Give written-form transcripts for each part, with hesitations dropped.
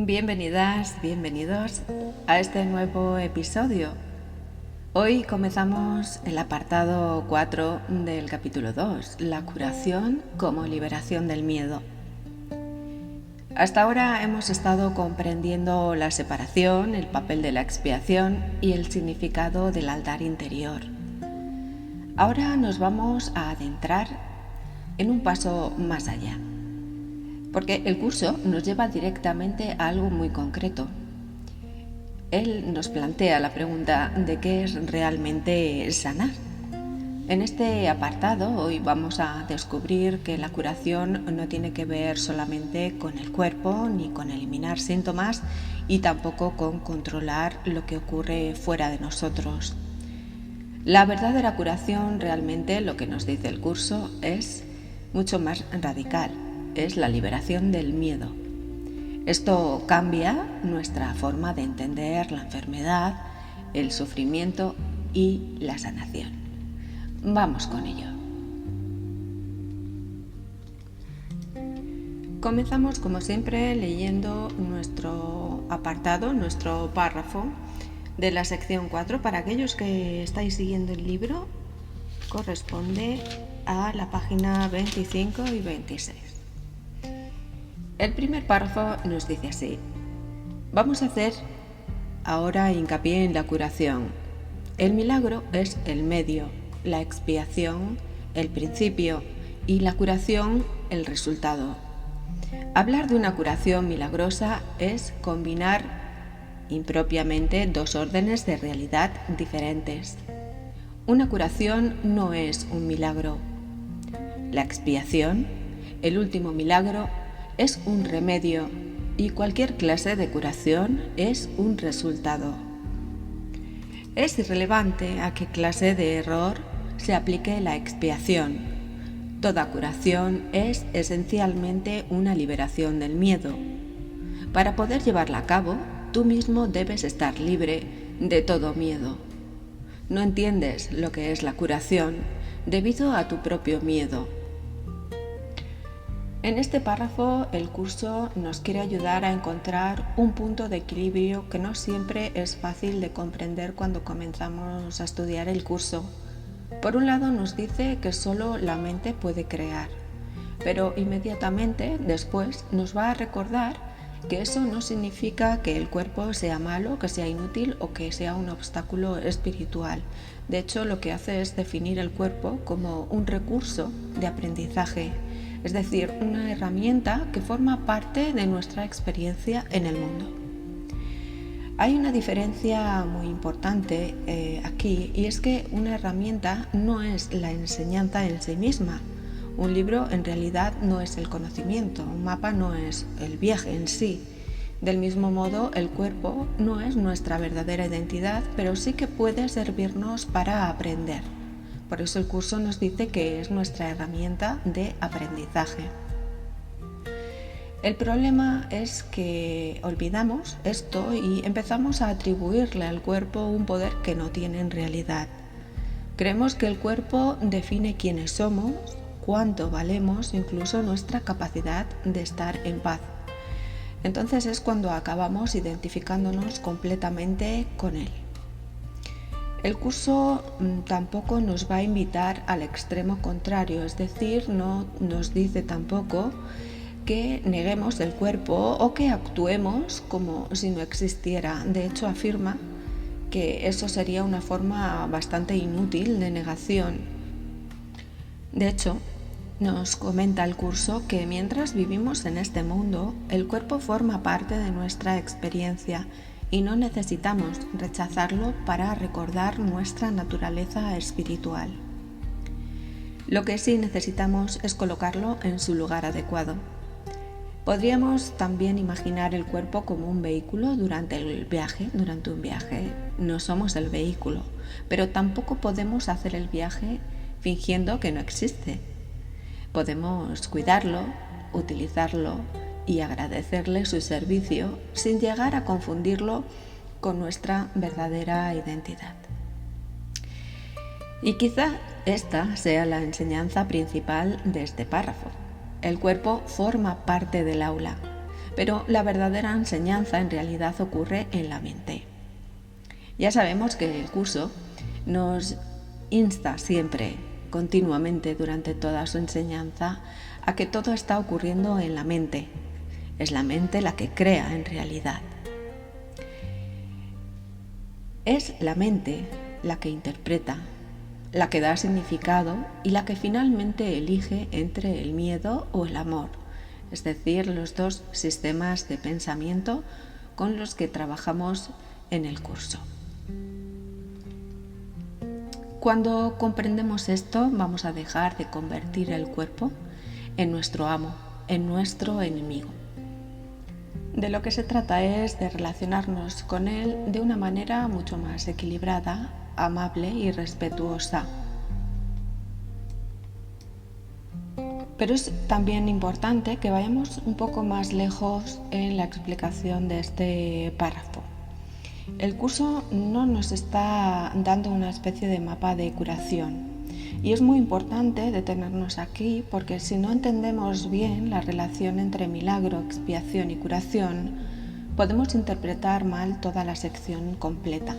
Bienvenidas, bienvenidos a este nuevo episodio. Hoy comenzamos el apartado 4 del capítulo 2, la curación como liberación del miedo. Hasta ahora hemos estado comprendiendo la separación, el papel de la expiación y el significado del altar interior. Ahora nos vamos a adentrar en un paso más allá, porque el curso nos lleva directamente a algo muy concreto. Él nos plantea la pregunta de qué es realmente sanar. En este apartado hoy vamos a descubrir que la curación no tiene que ver solamente con el cuerpo ni con eliminar síntomas y tampoco con controlar lo que ocurre fuera de nosotros. La verdadera curación realmente, lo que nos dice el curso, es mucho más radical. Es la liberación del miedo. Esto cambia nuestra forma de entender la enfermedad, el sufrimiento y la sanación. Vamos con ello. Comenzamos, como siempre, leyendo nuestro apartado, nuestro párrafo de la sección 4. Para aquellos que estáis siguiendo el libro, corresponde a la página 25 y 26. El primer párrafo nos dice así: vamos a hacer ahora hincapié en la curación. El milagro es el medio, la expiación el principio y la curación el resultado. Hablar de una curación milagrosa es combinar impropiamente dos órdenes de realidad diferentes. Una curación no es un milagro. La expiación, el último milagro, es un remedio y cualquier clase de curación es un resultado. Es irrelevante a qué clase de error se aplique la expiación. Toda curación es esencialmente una liberación del miedo. Para poder llevarla a cabo, tú mismo debes estar libre de todo miedo. No entiendes lo que es la curación debido a tu propio miedo. En este párrafo, el curso nos quiere ayudar a encontrar un punto de equilibrio que no siempre es fácil de comprender cuando comenzamos a estudiar el curso. Por un lado, nos dice que solo la mente puede crear, pero inmediatamente después nos va a recordar que eso no significa que el cuerpo sea malo, que sea inútil o que sea un obstáculo espiritual. De hecho, lo que hace es definir el cuerpo como un recurso de aprendizaje. Es decir, una herramienta que forma parte de nuestra experiencia en el mundo. Hay una diferencia muy importante aquí, y es que una herramienta no es la enseñanza en sí misma. Un libro en realidad no es el conocimiento, un mapa no es el viaje en sí. Del mismo modo, el cuerpo no es nuestra verdadera identidad, pero sí que puede servirnos para aprender. Por eso el curso nos dice que es nuestra herramienta de aprendizaje. El problema es que olvidamos esto y empezamos a atribuirle al cuerpo un poder que no tiene en realidad. Creemos que el cuerpo define quiénes somos, cuánto valemos, incluso nuestra capacidad de estar en paz. Entonces es cuando acabamos identificándonos completamente con él. El curso tampoco nos va a invitar al extremo contrario, es decir, no nos dice tampoco que neguemos el cuerpo o que actuemos como si no existiera. De hecho, afirma que eso sería una forma bastante inútil de negación. De hecho, nos comenta el curso que mientras vivimos en este mundo, el cuerpo forma parte de nuestra experiencia y no necesitamos rechazarlo para recordar nuestra naturaleza espiritual. Lo que sí necesitamos es colocarlo en su lugar adecuado. Podríamos también imaginar el cuerpo como un vehículo durante un viaje. No somos el vehículo, pero tampoco podemos hacer el viaje fingiendo que no existe. Podemos cuidarlo, utilizarlo y agradecerle su servicio sin llegar a confundirlo con nuestra verdadera identidad. Y quizá esta sea la enseñanza principal de este párrafo. El cuerpo forma parte del aula, pero la verdadera enseñanza en realidad ocurre en la mente. Ya sabemos que el curso nos insta siempre, continuamente, durante toda su enseñanza, a que todo está ocurriendo en la mente. Es la mente la que crea en realidad. Es la mente la que interpreta, la que da significado y la que finalmente elige entre el miedo o el amor, es decir, los dos sistemas de pensamiento con los que trabajamos en el curso. Cuando comprendemos esto, vamos a dejar de convertir el cuerpo en nuestro amo, en nuestro enemigo. De lo que se trata es de relacionarnos con él de una manera mucho más equilibrada, amable y respetuosa. Pero es también importante que vayamos un poco más lejos en la explicación de este párrafo. El curso no nos está dando una especie de mapa de curación y es muy importante detenernos aquí porque si no entendemos bien la relación entre milagro, expiación y curación, podemos interpretar mal toda la sección completa.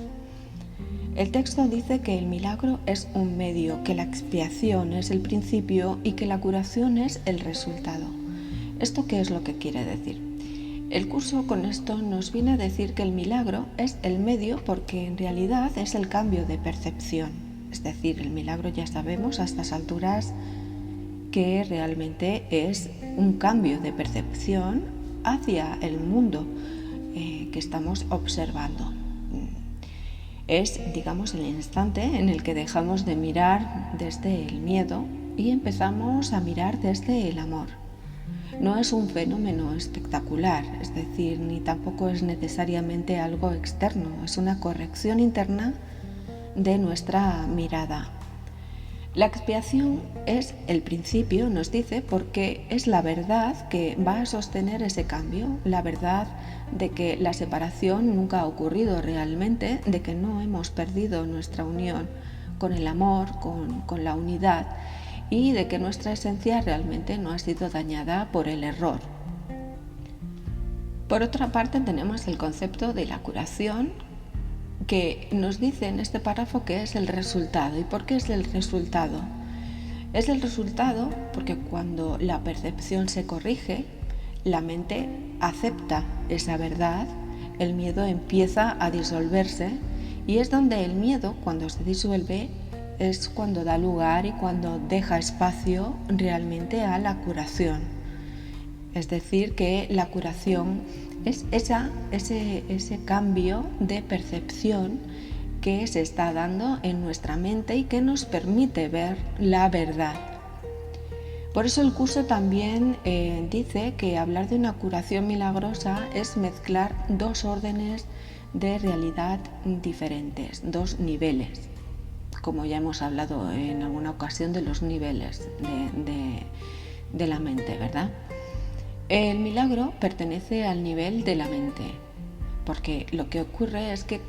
El texto dice que el milagro es un medio, que la expiación es el principio y que la curación es el resultado. ¿Esto qué es lo que quiere decir? El curso con esto nos viene a decir que el milagro es el medio porque en realidad es el cambio de percepción. Es decir, el milagro ya sabemos a estas alturas que realmente es un cambio de percepción hacia el mundo que estamos observando. Es, digamos, el instante en el que dejamos de mirar desde el miedo y empezamos a mirar desde el amor. No es un fenómeno espectacular, es decir, ni tampoco es necesariamente algo externo, es una corrección interna de nuestra mirada. La expiación es el principio, nos dice, porque es la verdad que va a sostener ese cambio, la verdad de que la separación nunca ha ocurrido realmente, de que no hemos perdido nuestra unión con el amor, con la unidad, y de que nuestra esencia realmente no ha sido dañada por el error. Por otra parte, tenemos el concepto de la curación, que nos dice en este párrafo que es el resultado. ¿Y por qué es el resultado? Es el resultado porque cuando la percepción se corrige, la mente acepta esa verdad, el miedo empieza a disolverse y es donde el miedo, cuando se disuelve, es cuando da lugar y cuando deja espacio realmente a la curación. Es decir, que la curación es ese cambio de percepción que se está dando en nuestra mente y que nos permite ver la verdad. Por eso el curso también dice que hablar de una curación milagrosa es mezclar dos órdenes de realidad diferentes, dos niveles. Como ya hemos hablado en alguna ocasión de los niveles de la mente, ¿verdad? El milagro pertenece al nivel de la mente, porque lo que ocurre es que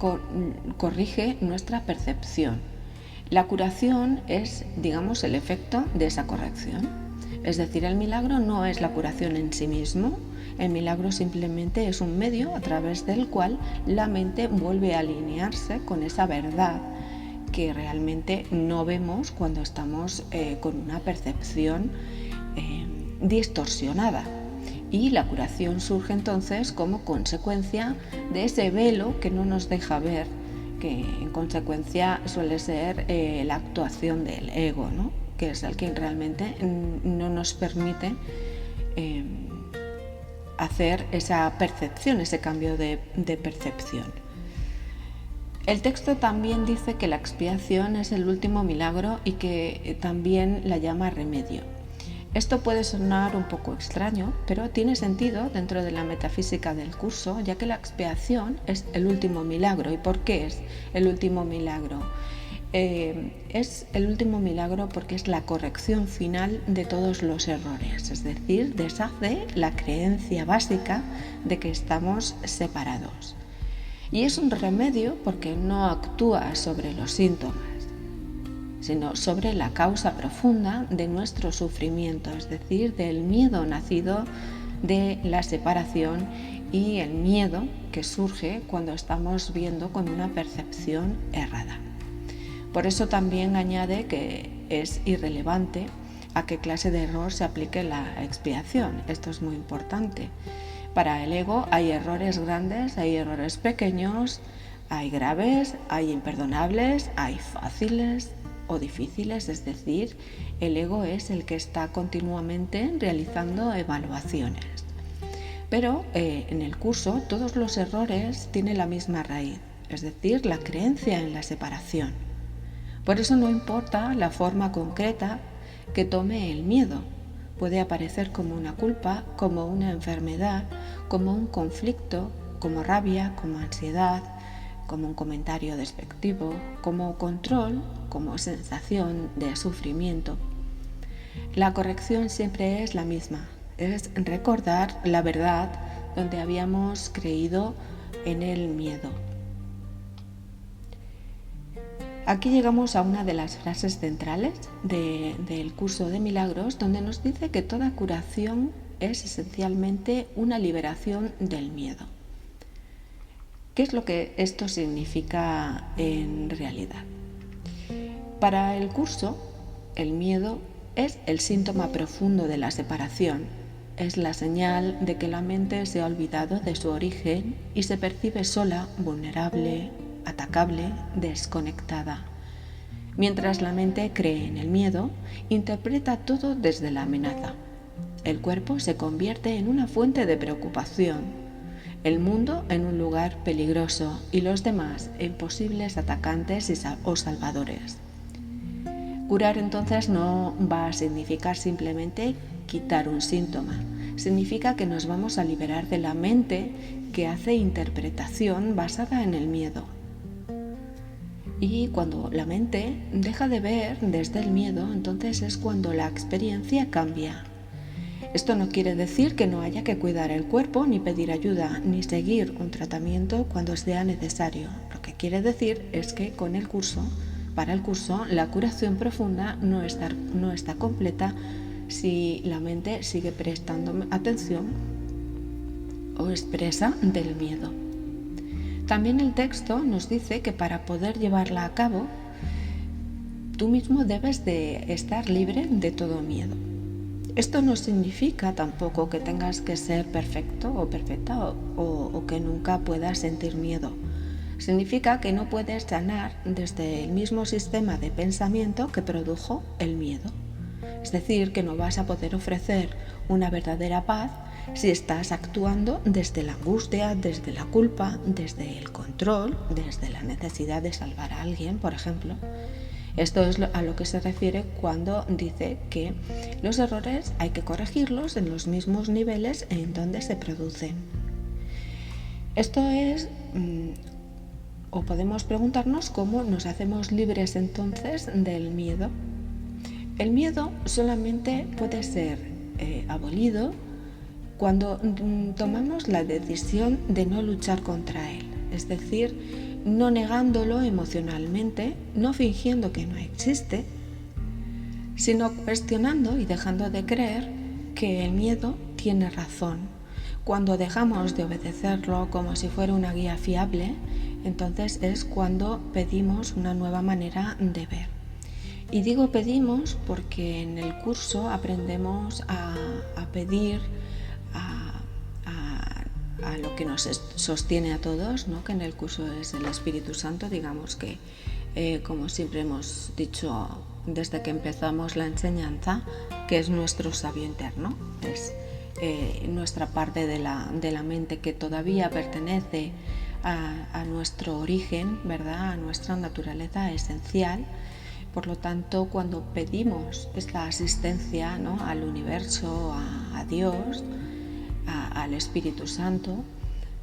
corrige nuestra percepción. La curación es, digamos, el efecto de esa corrección. Es decir, el milagro no es la curación en sí mismo, el milagro simplemente es un medio a través del cual la mente vuelve a alinearse con esa verdad que realmente no vemos cuando estamos con una percepción distorsionada. Y la curación surge entonces como consecuencia de ese velo que no nos deja ver, que en consecuencia suele ser la actuación del ego, ¿no? Que es el que realmente no nos permite hacer esa percepción, ese cambio de percepción. El texto también dice que la expiación es el último milagro y que también la llama remedio. Esto puede sonar un poco extraño, pero tiene sentido dentro de la metafísica del curso, ya que la expiación es el último milagro. ¿Y por qué es el último milagro? Es el último milagro porque es la corrección final de todos los errores, es decir, deshace la creencia básica de que estamos separados. Y es un remedio porque no actúa sobre los síntomas, sino sobre la causa profunda de nuestro sufrimiento, es decir, del miedo nacido de la separación y el miedo que surge cuando estamos viendo con una percepción errada. Por eso también añade que es irrelevante a qué clase de error se aplique la expiación. Esto es muy importante. Para el ego hay errores grandes, hay errores pequeños, hay graves, hay imperdonables, hay fáciles o difíciles, es decir, el ego es el que está continuamente realizando evaluaciones. Pero en el curso todos los errores tienen la misma raíz, es decir, la creencia en la separación. Por eso no importa la forma concreta que tome el miedo. Puede aparecer como una culpa, como una enfermedad, como un conflicto, como rabia, como ansiedad, como un comentario despectivo, como control, como sensación de sufrimiento. La corrección siempre es la misma, es recordar la verdad donde habíamos creído en el miedo. Aquí llegamos a una de las frases centrales del curso de milagros, donde nos dice que toda curación es esencialmente una liberación del miedo. ¿Qué es lo que esto significa en realidad? Para el curso, el miedo es el síntoma profundo de la separación. Es la señal de que la mente se ha olvidado de su origen y se percibe sola, vulnerable, atacable, desconectada. Mientras la mente cree en el miedo, interpreta todo desde la amenaza. El cuerpo se convierte en una fuente de preocupación, el mundo en un lugar peligroso y los demás en posibles atacantes o salvadores. Curar entonces no va a significar simplemente quitar un síntoma, significa que nos vamos a liberar de la mente que hace interpretación basada en el miedo. Y cuando la mente deja de ver desde el miedo, entonces es cuando la experiencia cambia. Esto no quiere decir que no haya que cuidar el cuerpo, ni pedir ayuda, ni seguir un tratamiento cuando sea necesario. Lo que quiere decir es que para el curso, la curación profunda no está completa si la mente sigue prestando atención o expresa del miedo. También el texto nos dice que para poder llevarla a cabo, tú mismo debes de estar libre de todo miedo. Esto no significa tampoco que tengas que ser perfecto o perfecta o que nunca puedas sentir miedo. Significa que no puedes sanar desde el mismo sistema de pensamiento que produjo el miedo. Es decir, que no vas a poder ofrecer una verdadera paz si estás actuando desde la angustia, desde la culpa, desde el control, desde la necesidad de salvar a alguien, por ejemplo. Esto es a lo que se refiere cuando dice que los errores hay que corregirlos en los mismos niveles en donde se producen. Esto es, o podemos preguntarnos cómo nos hacemos libres entonces del miedo. El miedo solamente puede ser abolido cuando tomamos la decisión de no luchar contra él, es decir, no negándolo emocionalmente, no fingiendo que no existe, sino cuestionando y dejando de creer que el miedo tiene razón. Cuando dejamos de obedecerlo como si fuera una guía fiable, entonces es cuando pedimos una nueva manera de ver. Y digo pedimos porque en el curso aprendemos a pedir a lo que nos sostiene a todos, ¿no? Que en el curso es el Espíritu Santo, digamos que como siempre hemos dicho desde que empezamos la enseñanza, que es nuestro sabio interno, es nuestra parte de la mente que todavía pertenece a nuestro origen, ¿verdad? A nuestra naturaleza esencial. Por lo tanto, cuando pedimos esta asistencia, ¿no? Al universo, a Dios, al Espíritu Santo,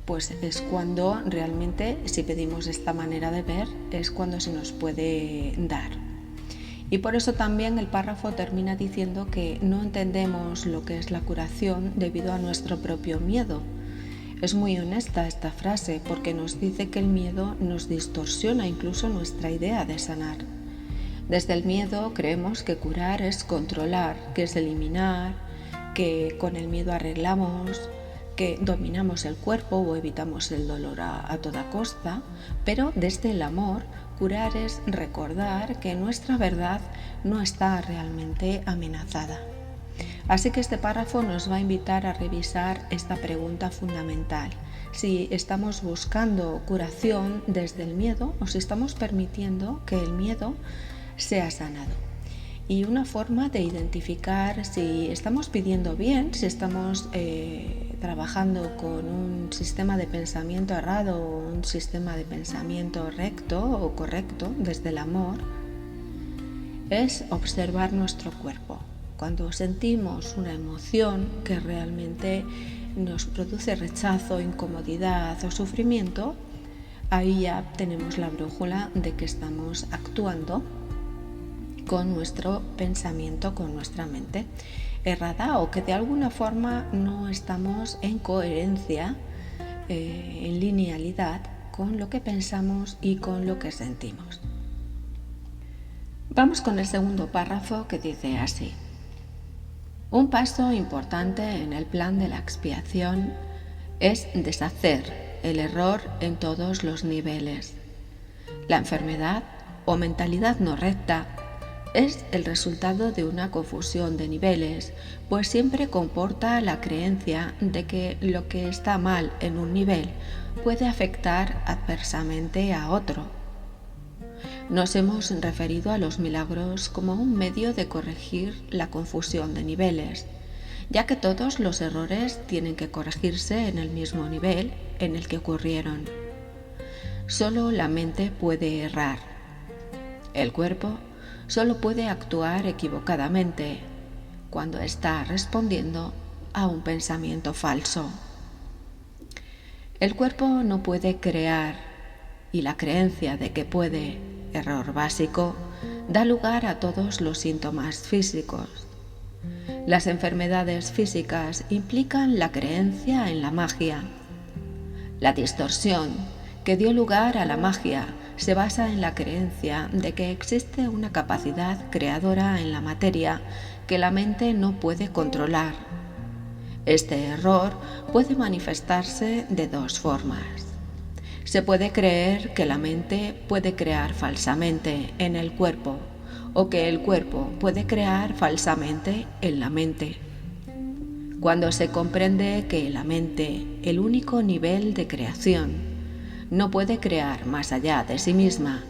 pues es cuando realmente, si pedimos esta manera de ver, es cuando se nos puede dar. Y por eso también el párrafo termina diciendo que no entendemos lo que es la curación debido a nuestro propio miedo. Es muy honesta esta frase porque nos dice que el miedo nos distorsiona incluso nuestra idea de sanar. Desde el miedo creemos que curar es controlar, que es eliminar, que con el miedo arreglamos, que dominamos el cuerpo o evitamos el dolor a toda costa, pero desde el amor, curar es recordar que nuestra verdad no está realmente amenazada. Así que este párrafo nos va a invitar a revisar esta pregunta fundamental: si estamos buscando curación desde el miedo o si estamos permitiendo que el miedo sea sanado. Y una forma de identificar si estamos pidiendo bien, si estamos trabajando con un sistema de pensamiento errado o un sistema de pensamiento recto o correcto desde el amor, es observar nuestro cuerpo. Cuando sentimos una emoción que realmente nos produce rechazo, incomodidad o sufrimiento, ahí ya tenemos la brújula de que estamos actuando con nuestro pensamiento, con nuestra mente errada, o que de alguna forma no estamos en coherencia, en linealidad con lo que pensamos y con lo que sentimos. Vamos con el segundo párrafo, que dice así: un paso importante en el plan de la expiación es deshacer el error en todos los niveles. La enfermedad o mentalidad no recta es el resultado de una confusión de niveles, pues siempre comporta la creencia de que lo que está mal en un nivel puede afectar adversamente a otro. Nos hemos referido a los milagros como un medio de corregir la confusión de niveles, ya que todos los errores tienen que corregirse en el mismo nivel en el que ocurrieron. Solo la mente puede errar. El cuerpo solo puede actuar equivocadamente cuando está respondiendo a un pensamiento falso. El cuerpo no puede crear, y la creencia de que puede, error básico, da lugar a todos los síntomas físicos. Las enfermedades físicas implican la creencia en la magia. La distorsión que dio lugar a la magia se basa en la creencia de que existe una capacidad creadora en la materia que la mente no puede controlar. Este error puede manifestarse de dos formas. Se puede creer que la mente puede crear falsamente en el cuerpo, o que el cuerpo puede crear falsamente en la mente. Cuando se comprende que la mente, el único nivel de creación, no puede crear más allá de sí misma,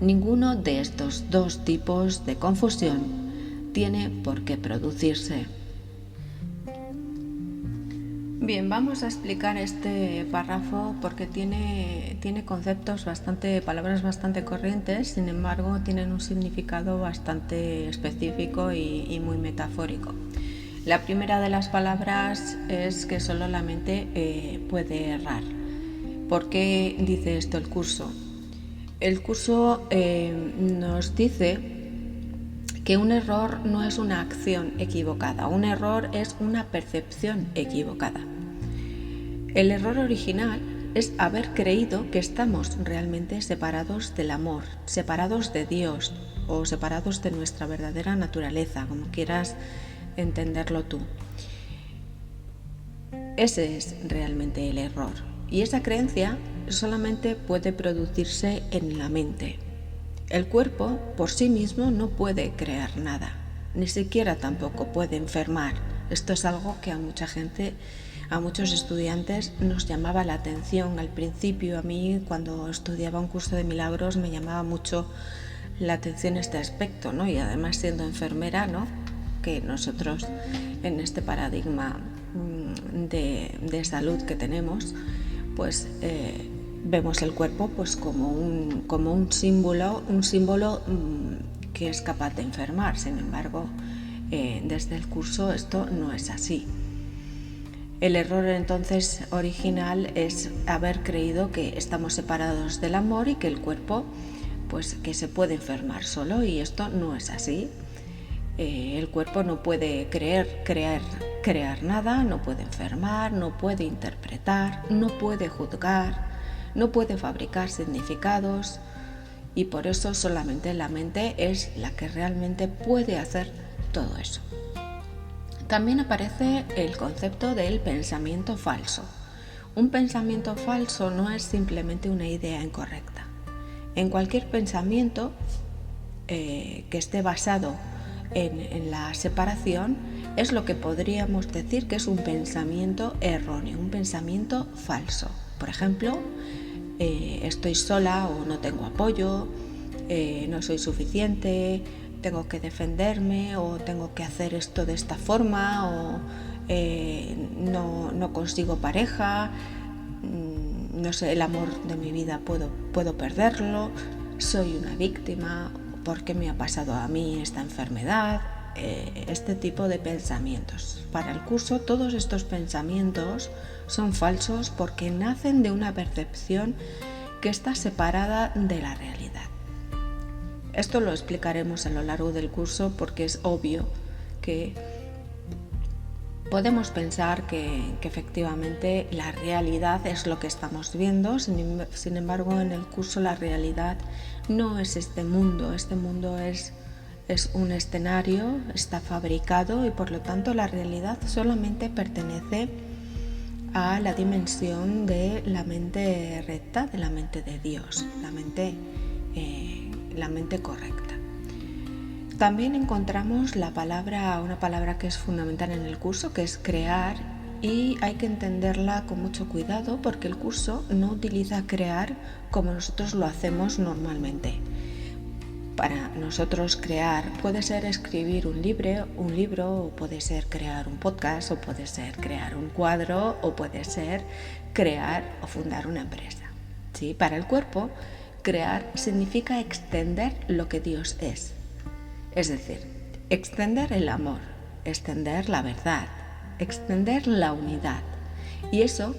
ninguno de estos dos tipos de confusión tiene por qué producirse. Bien, vamos a explicar este párrafo porque tiene conceptos palabras bastante corrientes, sin embargo tienen un significado bastante específico y muy metafórico. La primera de las palabras es que solo la mente puede errar. ¿Por qué dice esto el curso? El curso nos dice que un error no es una acción equivocada, un error es una percepción equivocada. El error original es haber creído que estamos realmente separados del amor, separados de Dios o separados de nuestra verdadera naturaleza, como quieras entenderlo tú. Ese es realmente el error. Y esa creencia solamente puede producirse en la mente. El cuerpo por sí mismo no puede crear nada, ni siquiera tampoco puede enfermar. Esto es algo que a mucha gente, a muchos estudiantes nos llamaba la atención. Al principio, a mí cuando estudiaba un curso de milagros me llamaba mucho la atención este aspecto, ¿no? Y además siendo enfermera, ¿no? Que nosotros en este paradigma de salud que tenemos, pues vemos el cuerpo pues como un símbolo que es capaz de enfermar. Sin embargo, desde el curso esto no es así. El error entonces original es haber creído que estamos separados del amor y que el cuerpo pues que se puede enfermar solo, y esto no es así. El cuerpo no puede crear nada, no puede enfermar, no puede interpretar, no puede juzgar, no puede fabricar significados, y por eso solamente la mente es la que realmente puede hacer todo eso. También aparece el concepto del pensamiento falso. Un pensamiento falso no es simplemente una idea incorrecta. En cualquier pensamiento que esté basado en la separación es lo que podríamos decir que es un pensamiento erróneo, un pensamiento falso. Por ejemplo, estoy sola o no tengo apoyo, no soy suficiente, tengo que defenderme o tengo que hacer esto de esta forma o no consigo pareja, no sé, el amor de mi vida puedo perderlo, soy una víctima, ¿por qué me ha pasado a mí esta enfermedad? Este tipo de pensamientos. Para el curso, todos estos pensamientos son falsos porque nacen de una percepción que está separada de la realidad. Esto lo explicaremos a lo largo del curso porque es obvio que podemos pensar que efectivamente la realidad es lo que estamos viendo, sin embargo en el curso la realidad no es este mundo es un escenario, está fabricado y por lo tanto la realidad solamente pertenece a la dimensión de la mente recta, de la mente de Dios, la mente correcta. También encontramos una palabra que es fundamental en el curso, que es crear, y hay que entenderla con mucho cuidado porque el curso no utiliza crear como nosotros lo hacemos normalmente. Para nosotros crear puede ser escribir un libro, o puede ser crear un podcast, o puede ser crear un cuadro, o puede ser crear o fundar una empresa. ¿Sí? Para el cuerpo, crear significa extender lo que Dios es. Es decir, extender el amor, extender la verdad, extender la unidad. Y eso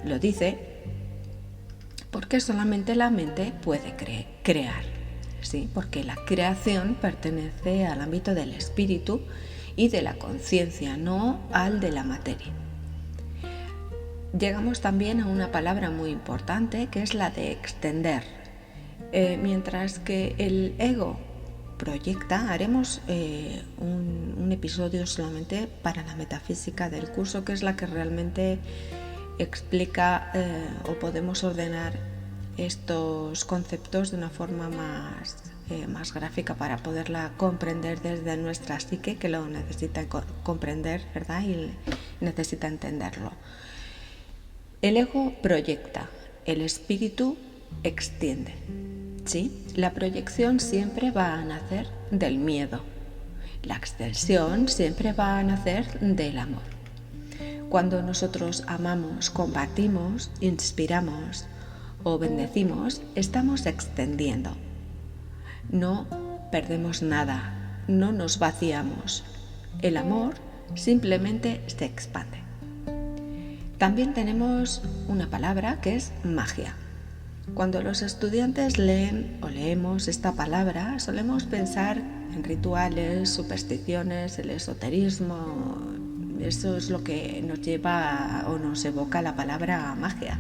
lo dice porque solamente la mente puede crear, ¿sí? Porque la creación pertenece al ámbito del espíritu y de la conciencia, no al de la materia. Llegamos también a una palabra muy importante que es la de extender. Mientras que el ego proyecta, haremos un episodio solamente para la metafísica del curso, que es la que realmente explica o podemos ordenar estos conceptos de una forma más gráfica para poderla comprender desde nuestra psique, que lo necesita comprender, ¿verdad? Y necesita entenderlo. El ego proyecta, el espíritu extiende. ¿Sí? La proyección siempre va a nacer del miedo. La extensión siempre va a nacer del amor. Cuando nosotros amamos, compartimos, inspiramos o bendecimos, estamos extendiendo. No perdemos nada, no nos vaciamos. El amor simplemente se expande. También tenemos una palabra que es magia. Cuando los estudiantes leen o leemos esta palabra, solemos pensar en rituales, supersticiones, el esoterismo. Eso es lo que nos lleva o nos evoca la palabra magia.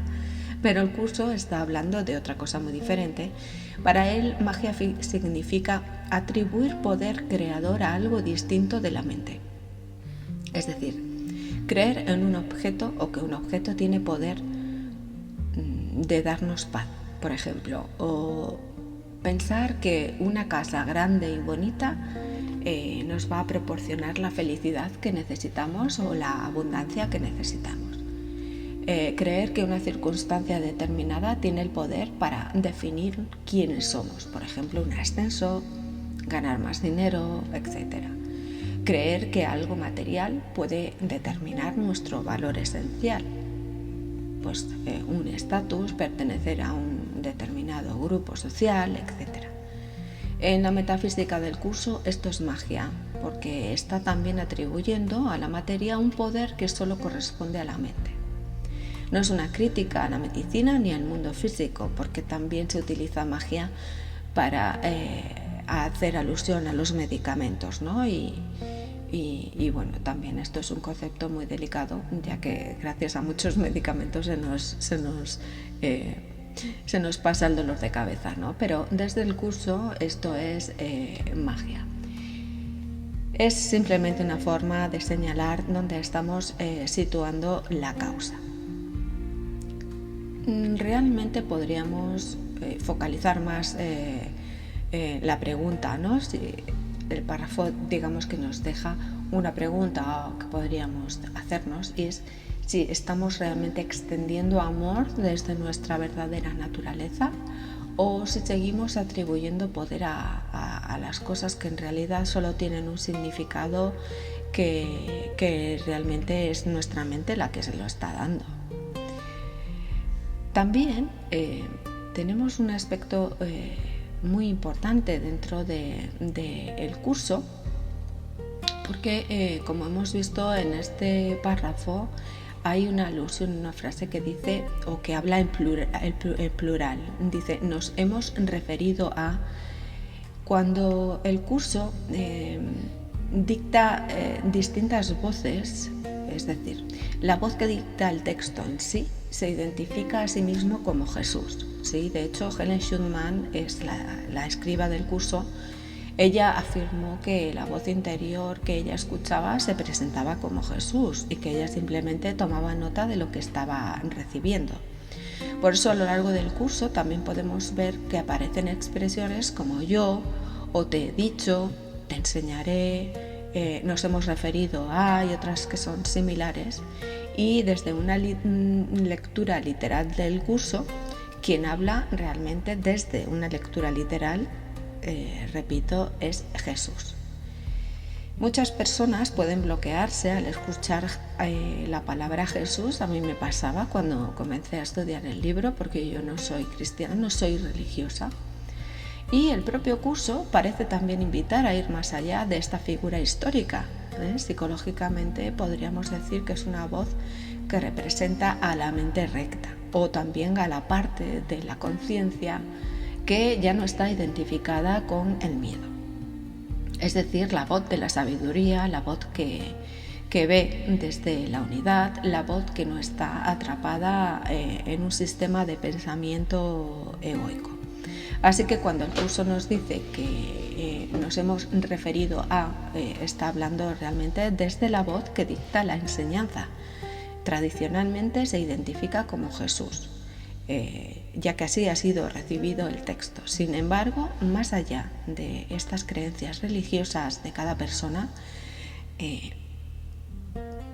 Pero el curso está hablando de otra cosa muy diferente. Para él, magia significa atribuir poder creador a algo distinto de la mente. Es decir, creer en un objeto o que un objeto tiene poder de darnos paz, por ejemplo, o pensar que una casa grande y bonita nos va a proporcionar la felicidad que necesitamos o la abundancia que necesitamos. Creer que una circunstancia determinada tiene el poder para definir quiénes somos, por ejemplo, un ascenso, ganar más dinero, etc. Creer que algo material puede determinar nuestro valor esencial, pues un estatus, pertenecer a un determinado grupo social, etc. En la metafísica del curso esto es magia, porque está también atribuyendo a la materia un poder que solo corresponde a la mente. No es una crítica a la medicina ni al mundo físico, porque también se utiliza magia para hacer alusión a los medicamentos, ¿no? Y bueno, también esto es un concepto muy delicado, ya que gracias a muchos medicamentos se nos pasa el dolor de cabeza, ¿no? Pero desde el curso esto es magia. es simplemente una forma de señalar dónde estamos situando la causa. Realmente podríamos focalizar más la pregunta, ¿no? Si el párrafo, digamos, que nos deja una pregunta que podríamos hacernos, y es si estamos realmente extendiendo amor desde nuestra verdadera naturaleza, o si seguimos atribuyendo poder a las cosas que en realidad solo tienen un significado que realmente es nuestra mente la que se lo está dando. También tenemos un aspecto muy importante dentro del curso, porque como hemos visto en este párrafo, hay una alusión, una frase que dice, o que habla en plural. Dice, nos hemos referido a, cuando el curso dicta distintas voces, es decir, la voz que dicta el texto en sí se identifica a sí mismo como Jesús. ¿Sí? De hecho, Helen Schumann es la escriba del curso. Ella afirmó que la voz interior que ella escuchaba se presentaba como Jesús y que ella simplemente tomaba nota de lo que estaba recibiendo. Por eso a lo largo del curso también podemos ver que aparecen expresiones como yo, o te he dicho, te enseñaré, nos hemos referido a, y otras que son similares. Y desde una lectura literal del curso, quien habla realmente desde una lectura literal, repito, es Jesús. Muchas personas pueden bloquearse al escuchar la palabra Jesús. A mí me pasaba cuando comencé a estudiar el libro, porque yo no soy cristiana, no soy religiosa. Y el propio curso parece también invitar a ir más allá de esta figura histórica. Psicológicamente podríamos decir que es una voz que representa a la mente recta, o también a la parte de la conciencia que ya no está identificada con el miedo. Es decir, la voz de la sabiduría, la voz que ve desde la unidad, la voz que no está atrapada en un sistema de pensamiento egoico. Así que cuando el curso nos dice que nos hemos referido a, está hablando realmente desde la voz que dicta la enseñanza. Tradicionalmente se identifica como Jesús, ya que así ha sido recibido el texto. Sin embargo, más allá de estas creencias religiosas de cada persona,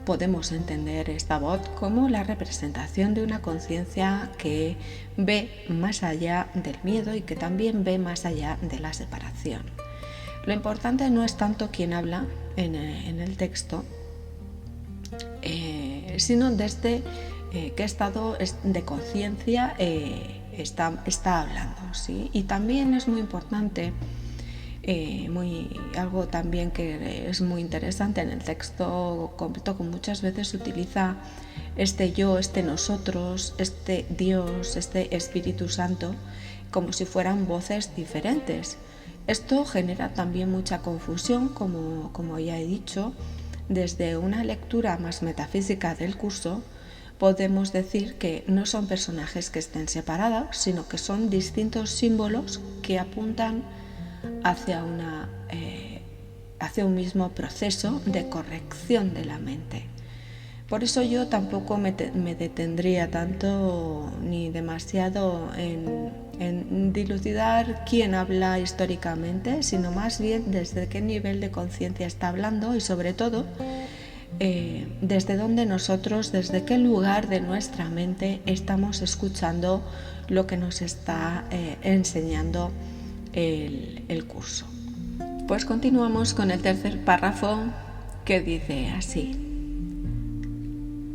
podemos entender esta voz como la representación de una conciencia que ve más allá del miedo y que también ve más allá de la separación. Lo importante no es tanto quién habla en el texto, sino desde qué estado de conciencia está hablando, ¿sí? Y también es muy importante, algo también que es muy interesante en el texto completo, que muchas veces se utiliza este yo, este nosotros, este Dios, este Espíritu Santo, como si fueran voces diferentes. Esto genera también mucha confusión, como ya he dicho. Desde una lectura más metafísica del curso, podemos decir que no son personajes que estén separados, sino que son distintos símbolos que apuntan hacia un mismo proceso de corrección de la mente. Por eso yo tampoco me detendría tanto ni demasiado en dilucidar quién habla históricamente, sino más bien desde qué nivel de conciencia está hablando y sobre todo desde dónde nosotros, desde qué lugar de nuestra mente estamos escuchando lo que nos está enseñando el curso. Pues continuamos con el tercer párrafo, que dice así: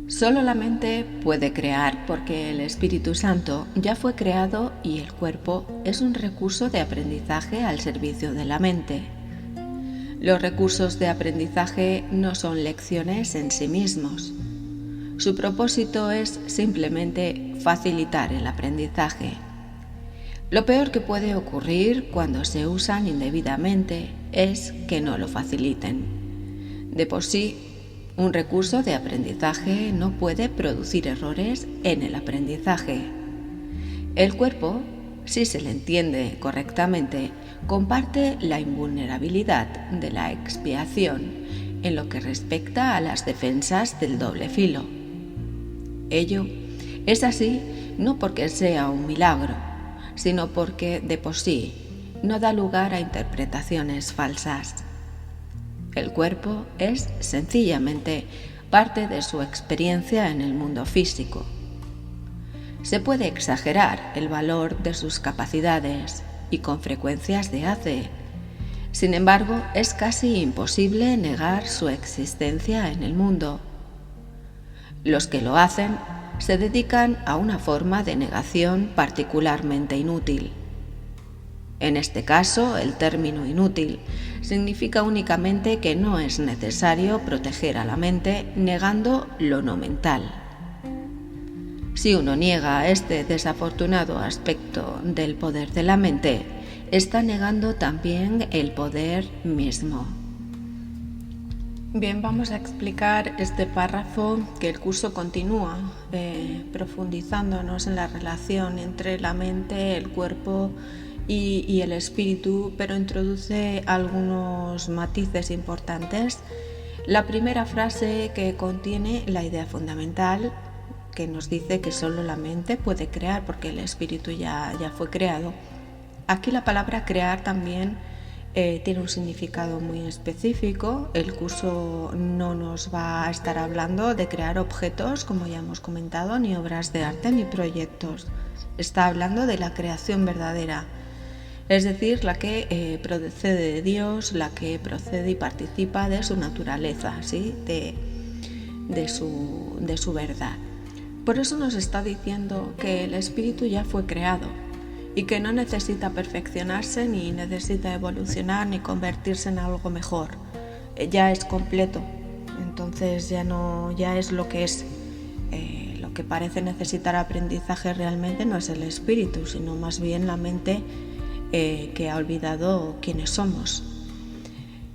solo la mente puede crear porque el Espíritu Santo ya fue creado y el cuerpo es un recurso de aprendizaje al servicio de la mente. Los recursos de aprendizaje no son lecciones en sí mismos. Su propósito es simplemente facilitar el aprendizaje. Lo peor que puede ocurrir cuando se usan indebidamente es que no lo faciliten. De por sí, un recurso de aprendizaje no puede producir errores en el aprendizaje. El cuerpo si se le entiende correctamente, comparte la invulnerabilidad de la expiación en lo que respecta a las defensas del doble filo. Ello es así no porque sea un milagro, sino porque de por sí no da lugar a interpretaciones falsas. El cuerpo es sencillamente parte de su experiencia en el mundo físico. Se puede exagerar el valor de sus capacidades y con frecuencia se hace. Sin embargo, es casi imposible negar su existencia en el mundo. Los que lo hacen se dedican a una forma de negación particularmente inútil. En este caso, el término inútil significa únicamente que no es necesario proteger a la mente negando lo no mental. Si uno niega este desafortunado aspecto del poder de la mente, está negando también el poder mismo. Bien, vamos a explicar este párrafo que el curso continúa profundizándonos en la relación entre la mente, el cuerpo y el espíritu, pero introduce algunos matices importantes. La primera frase que contiene la idea fundamental que nos dice que solo la mente puede crear porque el espíritu ya fue creado. Aquí la palabra crear también tiene un significado muy específico. El curso no nos va a estar hablando de crear objetos, como ya hemos comentado, ni obras de arte ni proyectos. Está hablando de la creación verdadera, es decir, la que procede de Dios, la que procede y participa de su naturaleza, ¿sí? de su verdad. Por eso nos está diciendo que el espíritu ya fue creado y que no necesita perfeccionarse, ni necesita evolucionar, ni convertirse en algo mejor. Ya es completo, entonces ya es lo que es. Lo que parece necesitar aprendizaje realmente no es el espíritu, sino más bien la mente que ha olvidado quiénes somos.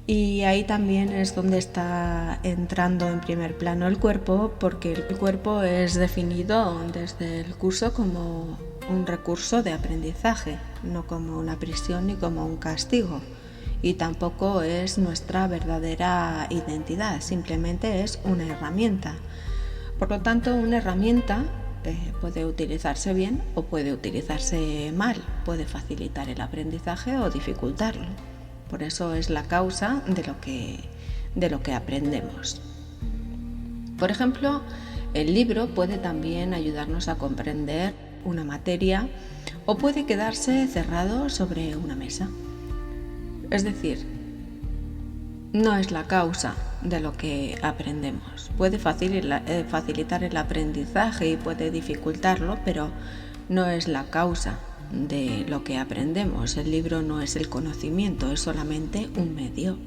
Y ahí también es donde está entrando en primer plano el cuerpo, porque el cuerpo es definido desde el curso como un recurso de aprendizaje, no como una prisión ni como un castigo. Y tampoco es nuestra verdadera identidad, simplemente es una herramienta. Por lo tanto, una herramienta puede utilizarse bien o puede utilizarse mal, puede facilitar el aprendizaje o dificultarlo. Por eso es la causa de lo que aprendemos. Por ejemplo, el libro puede también ayudarnos a comprender una materia o puede quedarse cerrado sobre una mesa. Es decir, no es la causa de lo que aprendemos. Puede facilitar el aprendizaje y puede dificultarlo, pero no es la causa de lo que aprendemos. El libro no es el conocimiento, es solamente un medio.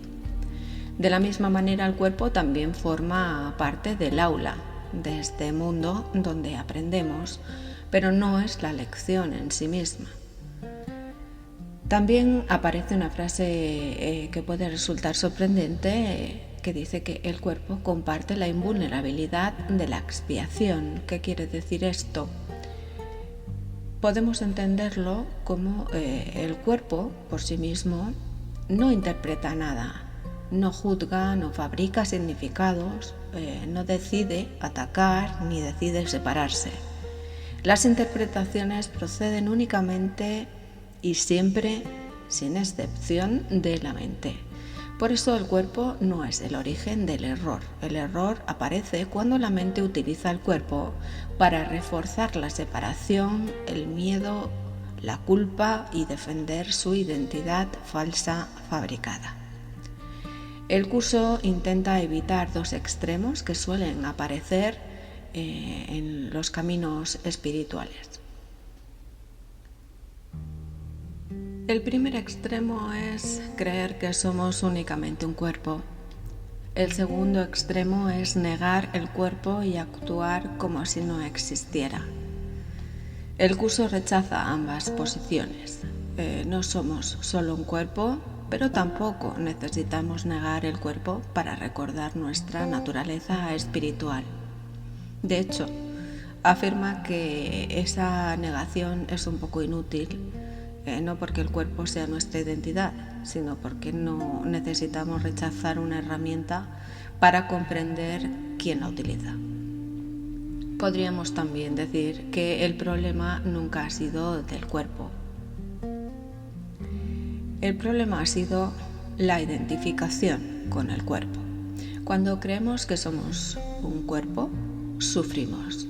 De la misma manera, el cuerpo también forma parte del aula, de este mundo donde aprendemos, pero no es la lección en sí misma. También aparece una frase que puede resultar sorprendente, que dice que el cuerpo comparte la invulnerabilidad de la expiación. ¿Qué quiere decir esto? Podemos entenderlo como el cuerpo por sí mismo no interpreta nada, no juzga, no fabrica significados, no decide atacar ni decide separarse. Las interpretaciones proceden únicamente y siempre, sin excepción, de la mente. Por eso el cuerpo no es el origen del error. El error aparece cuando la mente utiliza el cuerpo para reforzar la separación, el miedo, la culpa y defender su identidad falsa fabricada. El curso intenta evitar dos extremos que suelen aparecer en los caminos espirituales. El primer extremo es creer que somos únicamente un cuerpo. El segundo extremo es negar el cuerpo y actuar como si no existiera. El curso rechaza ambas posiciones. No somos solo un cuerpo, pero tampoco necesitamos negar el cuerpo para recordar nuestra naturaleza espiritual. De hecho, afirma que esa negación es un poco inútil, no porque el cuerpo sea nuestra identidad, sino porque no necesitamos rechazar una herramienta para comprender quién la utiliza. Podríamos también decir que el problema nunca ha sido del cuerpo. El problema ha sido la identificación con el cuerpo. Cuando creemos que somos un cuerpo, sufrimos.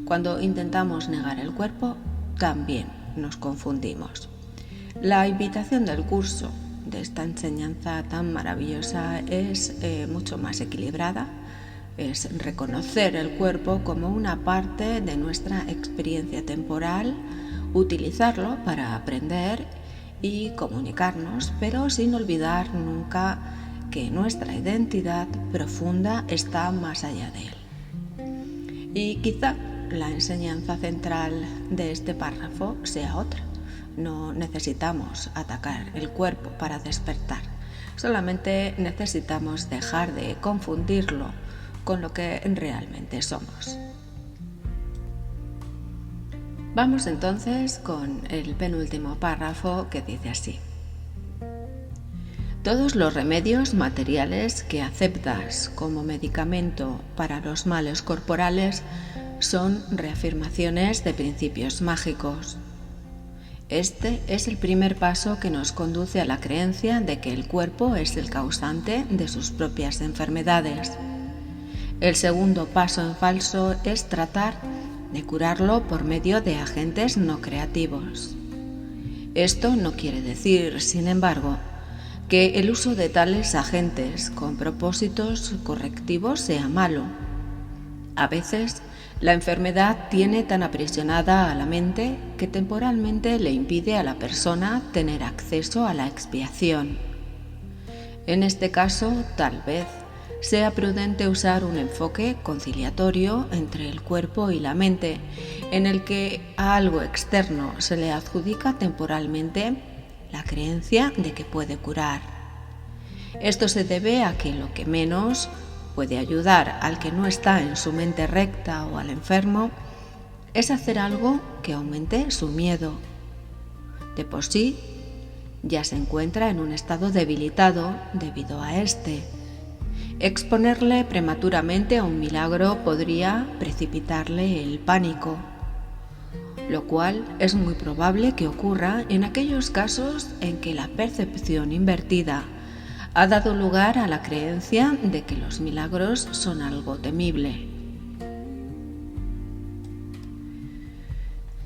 Cuando intentamos negar el cuerpo, también nos confundimos. La invitación del curso de esta enseñanza tan maravillosa es mucho más equilibrada. Es reconocer el cuerpo como una parte de nuestra experiencia temporal, utilizarlo para aprender y comunicarnos, pero sin olvidar nunca que nuestra identidad profunda está más allá de él. Y quizá la enseñanza central de este párrafo sea otra. No necesitamos atacar el cuerpo para despertar, solamente necesitamos dejar de confundirlo con lo que realmente somos. Vamos entonces con el penúltimo párrafo, que dice así: todos los remedios materiales que aceptas como medicamento para los males corporales son reafirmaciones de principios mágicos. Este es el primer paso que nos conduce a la creencia de que el cuerpo es el causante de sus propias enfermedades. El segundo paso en falso es tratar de curarlo por medio de agentes no creativos. Esto no quiere decir, sin embargo, que el uso de tales agentes con propósitos correctivos sea malo. A veces, la enfermedad tiene tan aprisionada a la mente que temporalmente le impide a la persona tener acceso a la expiación. En este caso, tal vez sea prudente usar un enfoque conciliatorio entre el cuerpo y la mente, en el que a algo externo se le adjudica temporalmente la creencia de que puede curar. Esto se debe a que lo que menos puede ayudar al que no está en su mente recta o al enfermo es hacer algo que aumente su miedo. De por sí, ya se encuentra en un estado debilitado debido a este. Exponerle prematuramente a un milagro podría precipitarle el pánico, lo cual es muy probable que ocurra en aquellos casos en que la percepción invertida ha dado lugar a la creencia de que los milagros son algo temible.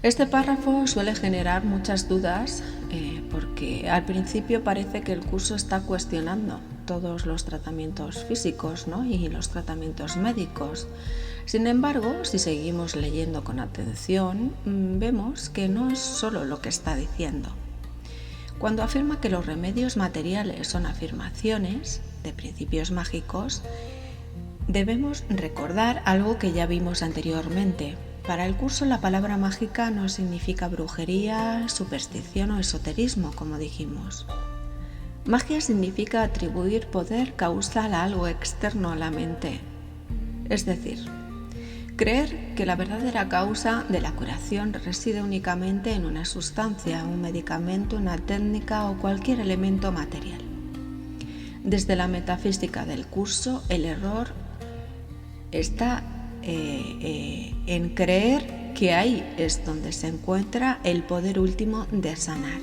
Este párrafo suele generar muchas dudas porque al principio parece que el curso está cuestionando todos los tratamientos físicos, ¿no? Y los tratamientos médicos. Sin embargo, si seguimos leyendo con atención, vemos que no es solo lo que está diciendo. Cuando afirma que los remedios materiales son afirmaciones de principios mágicos, debemos recordar algo que ya vimos anteriormente. Para el curso, la palabra mágica no significa brujería, superstición o esoterismo, como dijimos. Magia significa atribuir poder causal a algo externo a la mente. Es decir, creer que la verdadera causa de la curación reside únicamente en una sustancia, un medicamento, una técnica o cualquier elemento material. Desde la metafísica del curso, el error está en creer que ahí es donde se encuentra el poder último de sanar.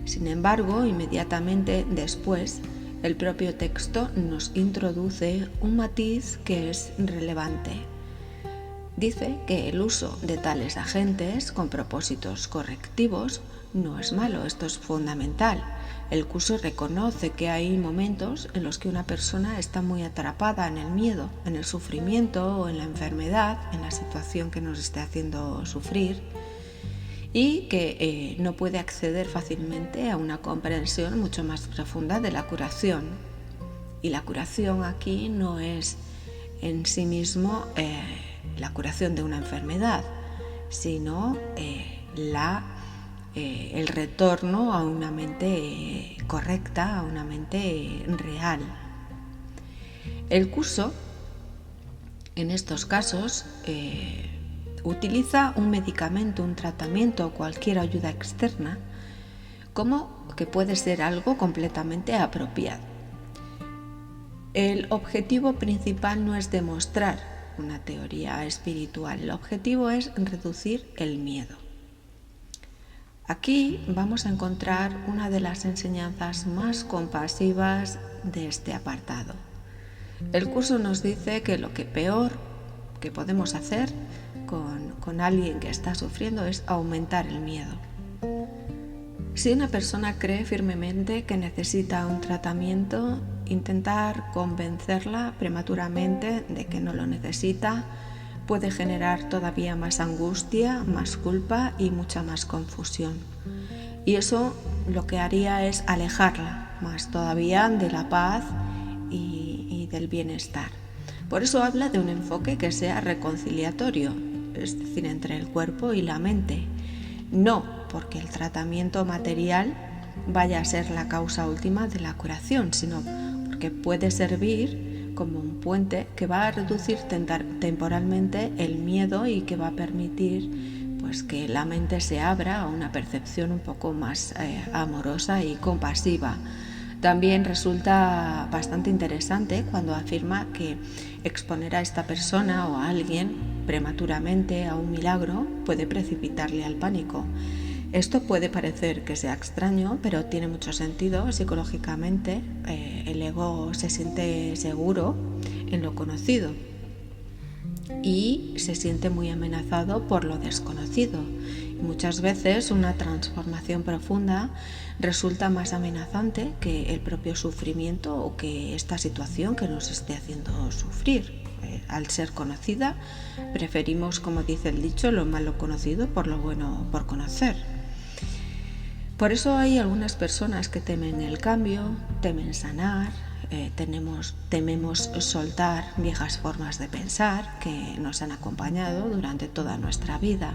Sin embargo, inmediatamente después, el propio texto nos introduce un matiz que es relevante. Dice que el uso de tales agentes con propósitos correctivos no es malo, esto es fundamental. El curso reconoce que hay momentos en los que una persona está muy atrapada en el miedo, en el sufrimiento o en la enfermedad, en la situación que nos esté haciendo sufrir, y que no puede acceder fácilmente a una comprensión mucho más profunda de la curación. Y la curación aquí no es en sí mismo la curación de una enfermedad, sino el retorno a una mente correcta, a una mente real. El curso, en estos casos, utiliza un medicamento, un tratamiento o cualquier ayuda externa como que puede ser algo completamente apropiado. El objetivo principal no es demostrar una teoría espiritual, el objetivo es reducir el miedo. Aquí vamos a encontrar una de las enseñanzas más compasivas de este apartado. El curso nos dice que lo que peor que podemos hacer con alguien que está sufriendo es aumentar el miedo. Si una persona cree firmemente que necesita un tratamiento, intentar convencerla prematuramente de que no lo necesita puede generar todavía más angustia, más culpa y mucha más confusión. Y eso lo que haría es alejarla más todavía de la paz y del bienestar. Por eso habla de un enfoque que sea reconciliatorio, es decir, entre el cuerpo y la mente. No porque el tratamiento material vaya a ser la causa última de la curación, sino porque puede servir como un puente que va a reducir temporalmente el miedo y que va a permitir pues, que la mente se abra a una percepción un poco más amorosa y compasiva. También resulta bastante interesante cuando afirma que exponer a esta persona o a alguien prematuramente a un milagro puede precipitarle al pánico. Esto puede parecer que sea extraño, pero tiene mucho sentido psicológicamente. El ego se siente seguro en lo conocido y se siente muy amenazado por lo desconocido. Y muchas veces una transformación profunda resulta más amenazante que el propio sufrimiento o que esta situación que nos esté haciendo sufrir. Al ser conocida, preferimos, como dice el dicho, lo malo conocido por lo bueno por conocer. Por eso hay algunas personas que temen el cambio, temen sanar, tememos soltar viejas formas de pensar que nos han acompañado durante toda nuestra vida.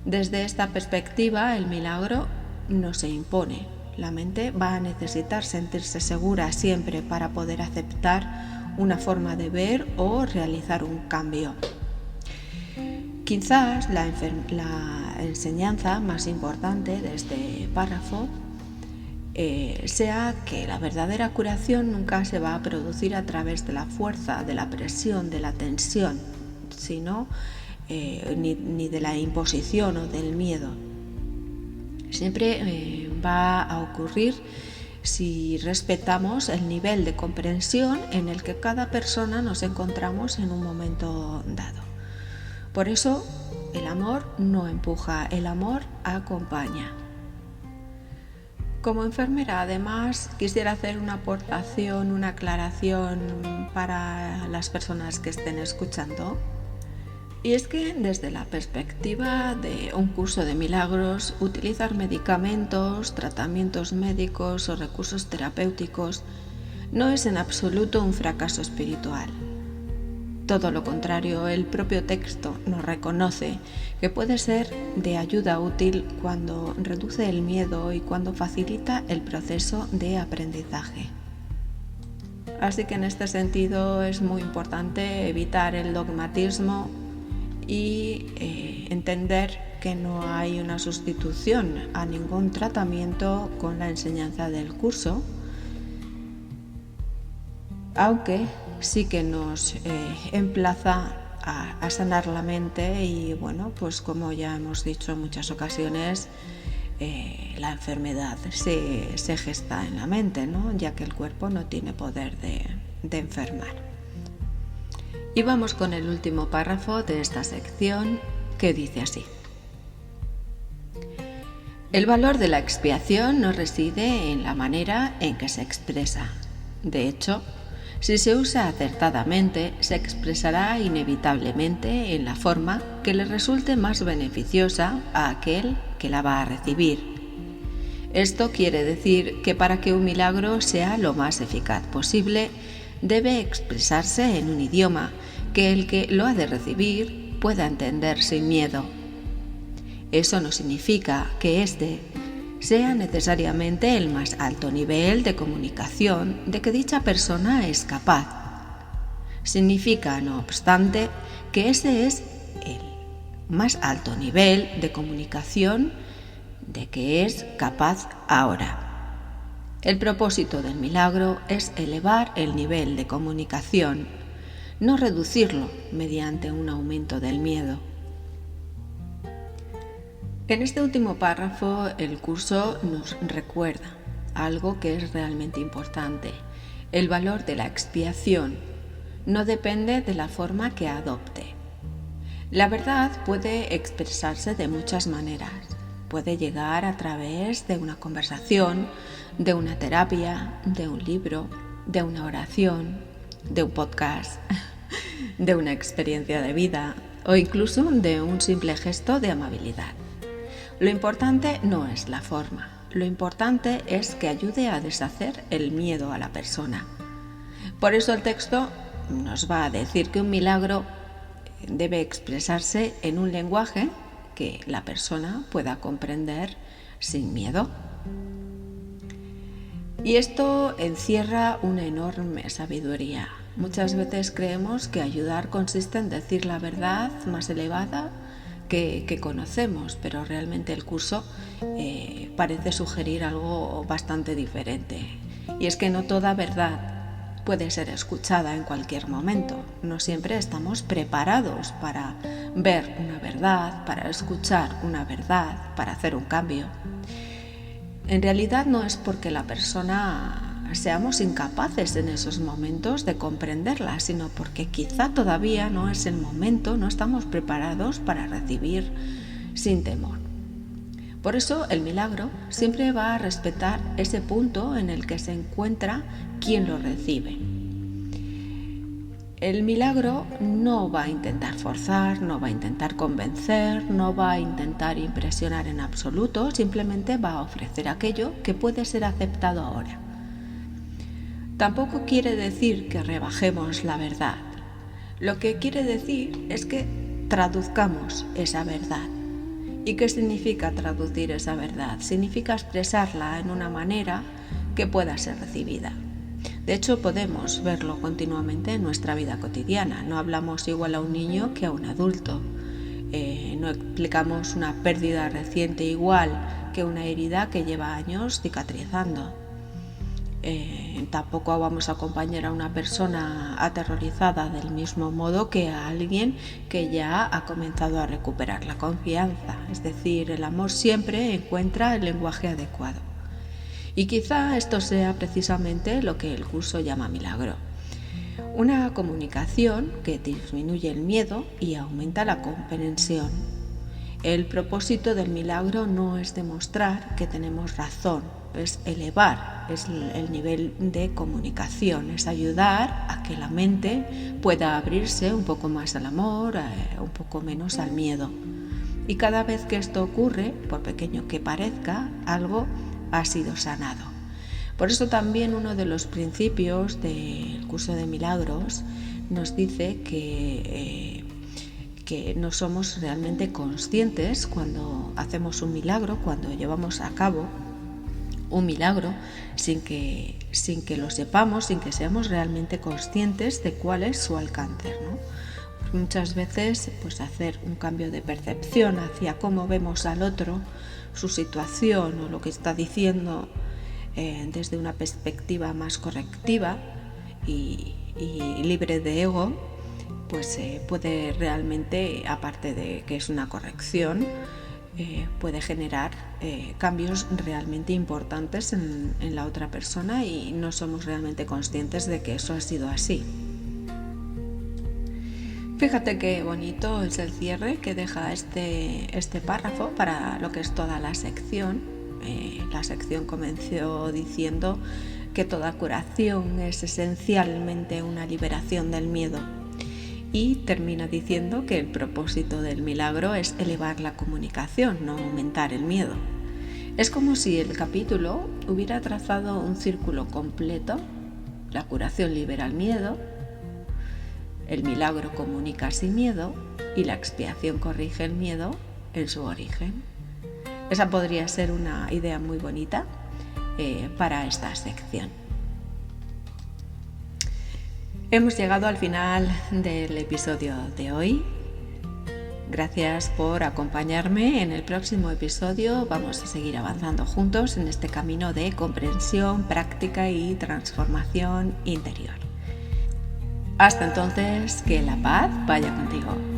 Desde esta perspectiva, el milagro no se impone. La mente va a necesitar sentirse segura siempre para poder aceptar una forma de ver o realizar un cambio. Quizás la enseñanza más importante de este párrafo sea que la verdadera curación nunca se va a producir a través de la fuerza, de la presión, de la tensión, sino ni de la imposición o del miedo. Siempre va a ocurrir si respetamos el nivel de comprensión en el que cada persona nos encontramos en un momento dado. Por eso, el amor no empuja, el amor acompaña. Como enfermera, además, quisiera hacer una aportación, una aclaración para las personas que estén escuchando. Y es que desde la perspectiva de un curso de milagros, utilizar medicamentos, tratamientos médicos o recursos terapéuticos no es en absoluto un fracaso espiritual. Todo lo contrario, el propio texto nos reconoce que puede ser de ayuda útil cuando reduce el miedo y cuando facilita el proceso de aprendizaje. Así que en este sentido es muy importante evitar el dogmatismo y entender que no hay una sustitución a ningún tratamiento con la enseñanza del curso, aunque sí que nos emplaza a sanar la mente y bueno, pues como ya hemos dicho en muchas ocasiones, la enfermedad se gesta en la mente, ¿no? Ya que el cuerpo no tiene poder de enfermar. Y vamos con el último párrafo de esta sección que dice así. El valor de la expiación no reside en la manera en que se expresa. De hecho, si se usa acertadamente, se expresará inevitablemente en la forma que le resulte más beneficiosa a aquel que la va a recibir. Esto quiere decir que para que un milagro sea lo más eficaz posible, debe expresarse en un idioma que el que lo ha de recibir pueda entender sin miedo. Eso no significa que éste sea necesariamente el más alto nivel de comunicación de que dicha persona es capaz. Significa, no obstante, que ese es el más alto nivel de comunicación de que es capaz ahora. El propósito del milagro es elevar el nivel de comunicación, no reducirlo mediante un aumento del miedo. En este último párrafo, el curso nos recuerda algo que es realmente importante. El valor de la expiación no depende de la forma que adopte. La verdad puede expresarse de muchas maneras. Puede llegar a través de una conversación, de una terapia, de un libro, de una oración, de un podcast, de una experiencia de vida o incluso de un simple gesto de amabilidad. Lo importante no es la forma, lo importante es que ayude a deshacer el miedo a la persona. Por eso el texto nos va a decir que un milagro debe expresarse en un lenguaje que la persona pueda comprender sin miedo. Y esto encierra una enorme sabiduría. Muchas veces creemos que ayudar consiste en decir la verdad más elevada que conocemos, pero realmente el curso parece sugerir algo bastante diferente. Y es que no toda verdad puede ser escuchada en cualquier momento. No siempre estamos preparados para ver una verdad, para escuchar una verdad, para hacer un cambio. En realidad no es porque la persona seamos incapaces en esos momentos de comprenderla, sino porque quizá todavía no es el momento, no estamos preparados para recibir sin temor. Por eso el milagro siempre va a respetar ese punto en el que se encuentra quien lo recibe. El milagro no va a intentar forzar, no va a intentar convencer, no va a intentar impresionar en absoluto, simplemente va a ofrecer aquello que puede ser aceptado ahora. Tampoco quiere decir que rebajemos la verdad. Lo que quiere decir es que traduzcamos esa verdad. ¿Y qué significa traducir esa verdad? Significa expresarla en una manera que pueda ser recibida. De hecho, podemos verlo continuamente en nuestra vida cotidiana. No hablamos igual a un niño que a un adulto. No explicamos una pérdida reciente igual que una herida que lleva años cicatrizando. Tampoco vamos a acompañar a una persona aterrorizada del mismo modo que a alguien que ya ha comenzado a recuperar la confianza. Es decir, el amor siempre encuentra el lenguaje adecuado. Y quizá esto sea precisamente lo que el curso llama milagro. Una comunicación que disminuye el miedo y aumenta la comprensión. El propósito del milagro no es demostrar que tenemos razón, es elevar el nivel de comunicación, es ayudar a que la mente pueda abrirse un poco más al amor, un poco menos al miedo. Y cada vez que esto ocurre, por pequeño que parezca, algo ha sido sanado. Por eso también uno de los principios del curso de milagros nos dice que no somos realmente conscientes cuando hacemos un milagro, cuando llevamos a cabo un milagro, sin que lo sepamos, sin que seamos realmente conscientes de cuál es su alcance, ¿no? Porque muchas veces hacer un cambio de percepción hacia cómo vemos al otro, su situación o lo que está diciendo desde una perspectiva más correctiva y libre de ego, puede realmente, aparte de que es una corrección, puede generar cambios realmente importantes en la otra persona y no somos realmente conscientes de que eso ha sido así. Fíjate qué bonito es el cierre que deja este párrafo para lo que es toda la sección. La sección comenzó diciendo que toda curación es esencialmente una liberación del miedo. Y termina diciendo que el propósito del milagro es elevar la comunicación, no aumentar el miedo. Es como si el capítulo hubiera trazado un círculo completo. La curación libera el miedo, el milagro comunica sin miedo y la expiación corrige el miedo en su origen. Esa podría ser una idea muy bonita para esta sección. Hemos llegado al final del episodio de hoy. Gracias por acompañarme. En el próximo episodio vamos a seguir avanzando juntos en este camino de comprensión, práctica y transformación interior. Hasta entonces, que la paz vaya contigo.